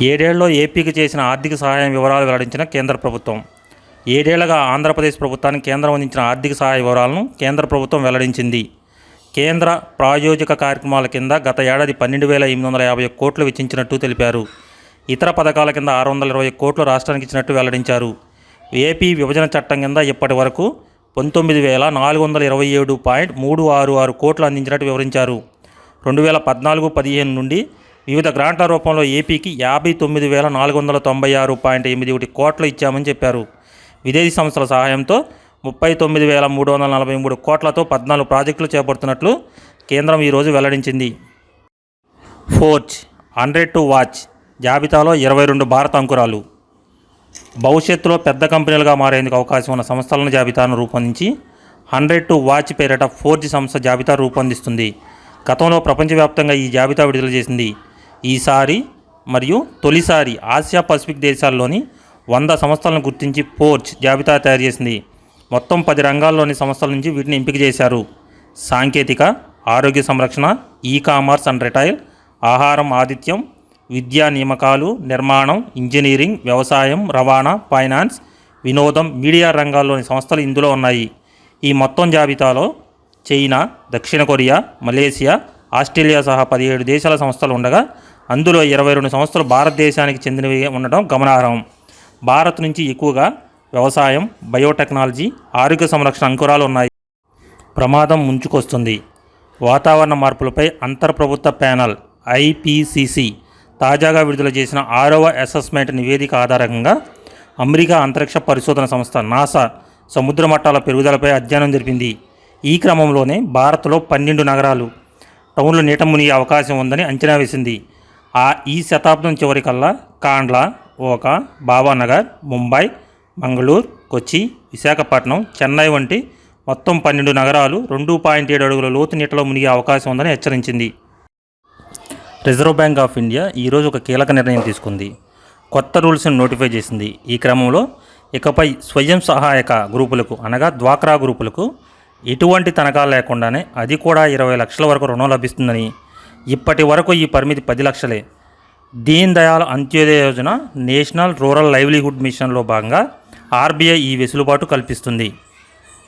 ఏడేళ్లలో ఏపీకి చేసిన ఆర్థిక సహాయం వివరాలు వెల్లడించిన కేంద్ర ప్రభుత్వం. ఏడేళ్లుగా ఆంధ్రప్రదేశ్ ప్రభుత్వానికి కేంద్రం అందించిన ఆర్థిక సహాయ వివరాలను కేంద్ర ప్రభుత్వం వెల్లడించింది. కేంద్ర ప్రాయోజిక కార్యక్రమాల కింద గత ఏడాది 12,850 కోట్లు వెచ్చించినట్టు తెలిపారు. ఇతర పథకాల కింద 620 కోట్లు రాష్ట్రానికి ఇచ్చినట్టు వెల్లడించారు. ఏపీ విభజన చట్టం కింద ఇప్పటి వరకు 19,427.366 కోట్లు అందించినట్టు వివరించారు. 2014-15 నుండి వివిధ గ్రాంట్ల రూపంలో ఏపీకి 59,496.81 కోట్లు ఇచ్చామని చెప్పారు. విదేశీ సంస్థల సహాయంతో 39,343 కోట్లతో 14 ప్రాజెక్టులు చేపడుతున్నట్లు కేంద్రం ఈరోజు వెల్లడించింది. ఫోర్బ్స్ 100 టు వాచ్ జాబితాలో 22 భారత అంకురాలు. భవిష్యత్తులో పెద్ద కంపెనీలుగా మారేందుకు అవకాశం ఉన్న సంస్థల జాబితాను రూపొందించి 100 టు వాచ్ పేరిట ఫోర్బ్స్ సంస్థ జాబితా రూపొందిస్తుంది. గతంలో ప్రపంచవ్యాప్తంగా ఈ జాబితా విడుదల చేసింది. ఈసారి మరియు తొలిసారి ఆసియా పసిఫిక్ దేశాల్లోని 100 సంస్థలను గుర్తించి ఫోర్బ్స్ జాబితా తయారు చేసింది. మొత్తం 10 రంగాల్లోని సంస్థల నుంచి వీటిని ఎంపిక చేశారు. సాంకేతిక, ఆరోగ్య సంరక్షణ, ఈ-కామర్స్ అండ్ రిటైల్, ఆహారం, ఆతిథ్యం, విద్యా, నియామకాలు, నిర్మాణం, ఇంజనీరింగ్, వ్యవసాయం, రవాణా, ఫైనాన్స్, వినోదం, మీడియా రంగాల్లోని సంస్థలు ఇందులో ఉన్నాయి. ఈ మొత్తం జాబితాలో చైనా, దక్షిణ కొరియా, మలేసియా, ఆస్ట్రేలియా సహా 17 దేశాల సంస్థలు ఉండగా అందులో 22 సంస్థలు భారతదేశానికి చెందినవి ఉండడం గమనార్హం. భారత్ నుంచి ఎక్కువగా వ్యవసాయం, బయోటెక్నాలజీ, ఆరోగ్య సంరక్షణ అంకురాలు ఉన్నాయి. ప్రమాదం ముంచుకొస్తుంది. వాతావరణ మార్పులపై అంతర్ప్రభుత్వ ప్యానెల్ ఐపీసీసీ తాజాగా విడుదల చేసిన 6వ అసెస్మెంట్ నివేదిక ఆధారంగా అమెరికా అంతరిక్ష పరిశోధన సంస్థ నాసా సముద్ర మట్టాల పెరుగుదలపై అధ్యయనం జరిపింది. ఈ క్రమంలోనే భారత్లో 12 నగరాలు, టౌన్లు నీట మునిగే అవకాశం ఉందని అంచనా వేసింది. ఈ శతాబ్దం చివరికల్లా కాండ్లా, ఓకా, భావనగర్, ముంబై, మంగళూరు, కొచ్చి, విశాఖపట్నం, చెన్నై వంటి మొత్తం 12 నగరాలు 2.7 అడుగుల లోతు నీటిలో మునిగే అవకాశం ఉందని హెచ్చరించింది. రిజర్వ్ బ్యాంక్ ఆఫ్ ఇండియా ఈరోజు ఒక కీలక నిర్ణయం తీసుకుంది. కొత్త రూల్స్ని నోటిఫై చేసింది. ఈ క్రమంలో ఇకపై స్వయం సహాయక గ్రూపులకు అనగా డ్వాక్రా గ్రూపులకు ఎటువంటి తనఖాలు లేకుండానే అది కూడా 20 లక్షల వరకు రుణం లభిస్తుందని, ఇప్పటి వరకు ఈ పరిమితి 10 లక్షలే. Deen Dayal Antyodaya Yojana, national rural livelihood మిషన్లో భాగంగా ఆర్బీఐ ఈ వెసులుబాటు కల్పిస్తుంది.